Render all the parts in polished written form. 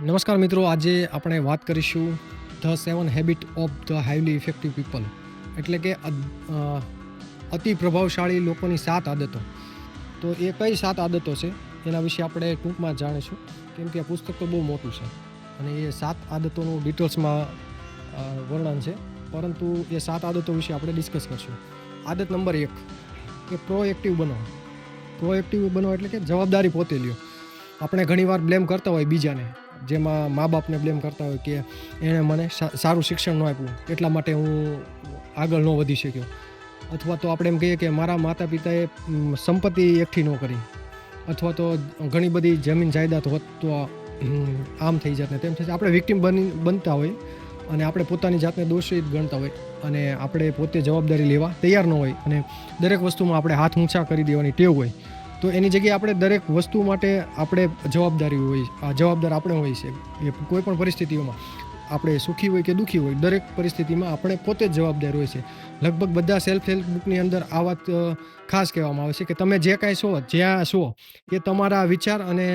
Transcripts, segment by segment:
નમસ્કાર મિત્રો, આજે આપણે વાત કરીશું the 7 habit of the highly effective people, એટલે કે અતિ પ્રભાવશાળી લોકોની 7 આદતો. તો એ કઈ 7 આદતો છે એના વિશે આપણે ટૂંકમાં જાણીશું, કેમ કે આ પુસ્તક તો બહુ મોટું છે અને એ 7 આદતોનું ડિટેલ્સમાં વર્ણન છે, પરંતુ એ 7 આદતો વિશે આપણે ડિસ્કસ કરશું. આદત નંબર 1 કે પ્રોએક્ટિવ બનો. પ્રોએક્ટિવ બનો એટલે કે જવાબદારી પોતે લ્યો. આપણે ઘણીવાર બ્લેમ કરતા હોય બીજાને, જેમાં મા બાપને બ્લેમ કરતા હોય કે એણે મને સારું શિક્ષણ ન આપ્યું એટલા માટે હું આગળ ન વધી શક્યો, અથવા તો આપણે એમ કહીએ કે મારા માતા પિતાએ સંપત્તિ એકઠી ન કરી, અથવા તો ઘણી બધી જમીન જાયદાદ હોત તો આમ થઈ જાત ને તેમ થઈ જાય. આપણે વિક્ટિમ બનતા હોય અને આપણે પોતાની જાતને દોષિત ગણતા હોય અને આપણે પોતે જવાબદારી લેવા તૈયાર ન હોય અને દરેક વસ્તુમાં આપણે હાથ ઊંચા કરી દેવાની ટેવ હોય. તો એની જગ્યાએ આપણે દરેક વસ્તુ માટે આપણે જવાબદાર આપણે હોય છે. એ કોઈ પણ પરિસ્થિતિઓમાં, આપણે સુખી હોય કે દુઃખી હોય, દરેક પરિસ્થિતિમાં આપણે પોતે જ જવાબદાર હોય છે. લગભગ બધા સેલ્ફ હેલ્પ બુકની અંદર આ વાત ખાસ કહેવામાં આવે છે કે તમે જે કાંઈ છો, જ્યાં છો, એ તમારા વિચાર અને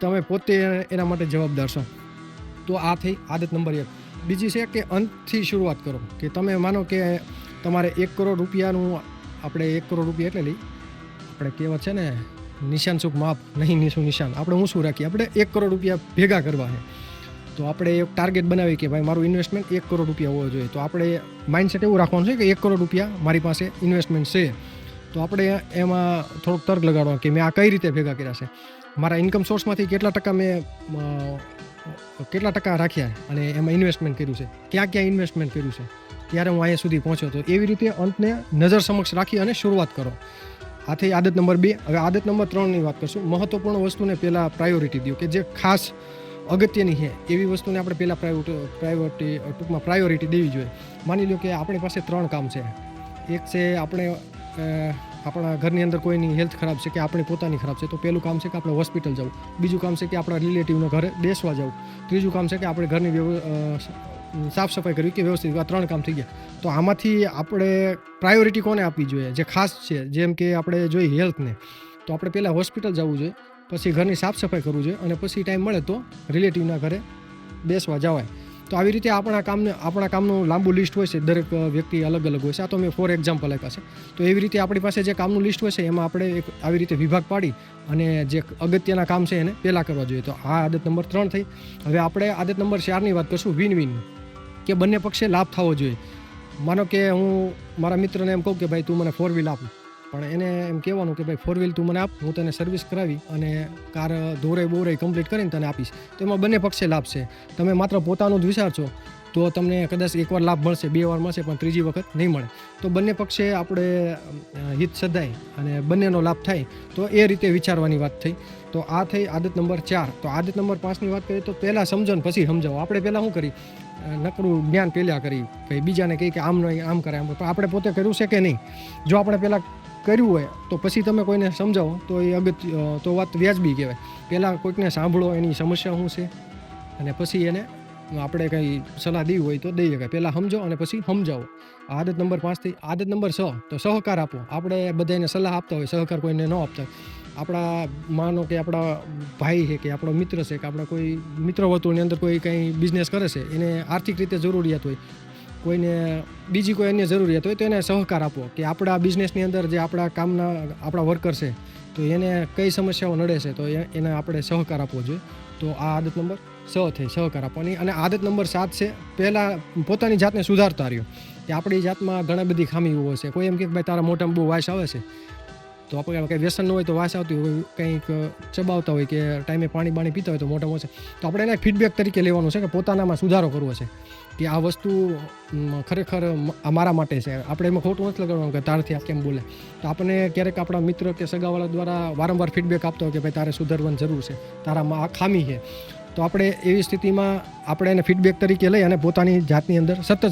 તમે પોતે એના માટે જવાબદાર છો. તો આ થઈ આદત નંબર 1. બીજી છે કે અંતથી શરૂઆત કરો. કે તમે માનો કે તમારે 1 કરોડ રૂપિયાનું, આપણે 1 કરોડ રૂપિયા એટલે લઈ, આપણે કહેવત છે ને, નિશાન સુખ માપ નહીં નીસું નિશાન. આપણે હું શું રાખીએ, આપણે 1 કરોડ રૂપિયા ભેગા કરવા છે. તો આપણે એક ટાર્ગેટ બનાવી કે ભાઈ મારું ઇન્વેસ્ટમેન્ટ 1 કરોડ રૂપિયા હોવો જોઈએ. તો આપણે માઇન્ડસેટ એવું રાખવાનું છે કે 1 કરોડ રૂપિયા મારી પાસે ઇન્વેસ્ટમેન્ટ છે. તો આપણે એમાં થોડોક તર્ક લગાડવાનો કે મેં આ કઈ રીતે ભેગા કર્યા છે, મારા ઇન્કમ સોર્સમાંથી કેટલા ટકા રાખ્યા અને એમાં ઇન્વેસ્ટમેન્ટ કર્યું છે, ક્યાં ક્યાં ઇન્વેસ્ટમેન્ટ કર્યું છે, ત્યારે હું અહીંયા સુધી પહોંચ્યો. તો એવી રીતે અંતને નજર સમક્ષ રાખી અને શરૂઆત કરો. આ થઈ આદત નંબર 2. હવે આદત નંબર 3ની વાત કરશું. મહત્વપૂર્ણ વસ્તુને પહેલાં પ્રાયોરિટી દો. કે જે ખાસ અગત્યની છે એવી વસ્તુને આપણે પહેલાં પ્રાયોરિટી દેવી જોઈએ. માની લો કે આપણી પાસે 3 કામ છે. એક છે આપણે આપણા ઘરની અંદર કોઈની હેલ્થ ખરાબ છે કે આપણી પોતાની ખરાબ છે, તો પહેલું કામ છે કે આપણે હોસ્પિટલ જવું. બીજું કામ છે કે આપણા રિલેટિવના ઘરે બેસવા જવું. ત્રીજું કામ છે કે આપણે ઘરની સાફ સફાઈ કરવી કે વ્યવસ્થિત. આ 3 કામ થઈ ગયા. તો આમાંથી આપણે પ્રાયોરિટી કોને આપવી જોઈએ, જે ખાસ છે. જેમ કે આપણે જોઈએ હેલ્થને, તો આપણે પહેલાં હોસ્પિટલ જવું જોઈએ, પછી ઘરની સાફ સફાઈ કરવું જોઈએ અને પછી ટાઈમ મળે તો રિલેટિવના ઘરે બેસવા જવાય. તો આવી રીતે આપણા કામનું લાંબુ લિસ્ટ હોય છે. દરેક વ્યક્તિ અલગ અલગ હોય છે. આ તો મેં ફોર એક્ઝામ્પલ આપ્યા છે. તો એવી રીતે આપણી પાસે જે કામનું લિસ્ટ હોય છે એમાં આપણે એક આવી રીતે વિભાગ પાડી અને જે અગત્યના કામ છે એને પહેલાં કરવા જોઈએ. તો આ આદત નંબર 3 થઈ. હવે આપણે આદત નંબર 4ની વાત કરશું, વિન વિન. કે બંને પક્ષે લાભ થવો જોઈએ. માનો કે હું મારા મિત્રને એમ કહું કે ભાઈ તું મને 4 વ્હીલ આપ, પણ એને એમ કહેવાનું કે ભાઈ 4 વ્હીલ તું મને આપ, હું તને સર્વિસ કરાવી અને કાર દોરે કમ્પ્લીટ કરીને તને આપીશ. તો એમાં બંને પક્ષે લાભ છે. તમે માત્ર પોતાનું જ વિચારશો તો તમને કદાચ એકવાર લાભ મળશે, 2 વાર મળશે, પણ ત્રીજી વખત નહીં મળે. તો બંને પક્ષે આપણે હિત સધાય અને બંનેનો લાભ થાય, તો એ રીતે વિચારવાની વાત થઈ. તો આ થઈ આદત નંબર 4. તો આદત નંબર 5ની વાત કરીએ તો પહેલાં સમજો ને પછી સમજાવો. આપણે પહેલાં શું કરી, નકરું જ્ઞાન પહેલાં કરી, ભાઈ બીજાને કહી કે આમ નહીં આમ કરે આમ, પણ આપણે પોતે કર્યું છે કે નહીં. જો આપણે પહેલાં કર્યું હોય તો પછી તમે કોઈને સમજાવો તો એ તો વાત વ્યાજબી કહેવાય. પહેલાં કોઈકને સાંભળો, એની સમસ્યા શું છે, અને પછી એને આપણે કંઈ સલાહ દેવી હોય તો દઈએ. કે પહેલાં સમજો અને પછી સમજાવો. આદત નંબર 5 થઈ. આદત નંબર 6 તો સહકાર આપો. આપણે બધાને સલાહ આપતા હોય, સહકાર કોઈને ન આપતા હોય. આપણા માનો કે આપણા ભાઈ છે કે આપણો મિત્ર છે કે આપણા કોઈ મિત્ર વર્તુળની અંદર કોઈ કંઈ બિઝનેસ કરે છે, એને આર્થિક રીતે જરૂરિયાત હોય, કોઈને બીજી કોઈ અન્ય જરૂરિયાત હોય, તો એને સહકાર આપો. કે આપણા બિઝનેસની અંદર જે આપણા વર્કર છે, તો એને કઈ સમસ્યાઓ નડે છે, તો એને આપણે સહકાર આપવો જોઈએ. તો આ આદત નંબર 6 થઈ, સહકાર આપવાની. અને આદત નંબર 7 છે પહેલાં પોતાની જાતને સુધારતા રહ્યો. કે આપણી જાતમાં ઘણી બધી ખામીઓ હોય છે. કોઈ એમ કે ભાઈ તારા મોઢામાં બહુ વાસ આવે છે, તો આપણે કંઈ વ્યસન ન હોય તો વાસ આવતી હોય, કંઈક ચબાવતા હોય કે ટાઈમે પાણી પીતા હોય તો મોઢામાં છે, તો આપણે એને ફીડબેક તરીકે લેવાનું છે કે પોતાનામાં સુધારો કરવો છે, કે આ વસ્તુ ખરેખર મારા માટે છે. આપણે એમાં ખોટું નથી લગાડવાનું કે તારથી આ કેમ બોલે. તો આપણને ક્યારેક આપણા મિત્ર કે સગાવાળા દ્વારા વારંવાર ફીડબેક આપતા હોય કે ભાઈ તારે સુધારવાની જરૂર છે, તારામાં આ ખામી છે. તો આપણે એવી સ્થિતિમાં આપણે એને ફીડબેક તરીકે લઈ અને પોતાની જાતની અંદર સતત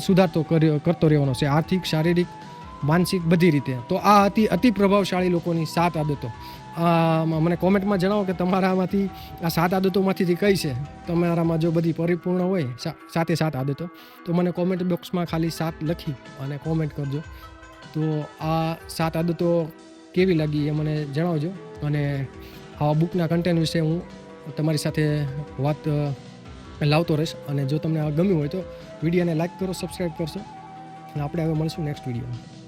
કરતો રહેવાનો છે, આર્થિક, શારીરિક, માનસિક, બધી રીતે. તો આ અતિ પ્રભાવશાળી લોકોની 7 આદતો. મને કોમેન્ટમાં જણાવો કે તમારામાંથી આ 7 આદતોમાંથી કઈ છે. તમારામાં જો બધી પરિપૂર્ણ હોય 7 આદતો, તો મને કોમેન્ટ બોક્સમાં ખાલી 7 લખી અને કોમેન્ટ કરજો. તો આ 7 આદતો કેવી લાગી એ મને જણાવજો. અને આવા બુકના કન્ટેન્ટ વિશે હું તમારી સાથે વાત લાવતો રહીશ. અને જો તમને આ ગમ્યું હોય તો વિડીયોને લાઈક કરો, સબસ્ક્રાઈબ કરશો અને આપણે હવે મળશું નેક્સ્ટ વિડીયોમાં.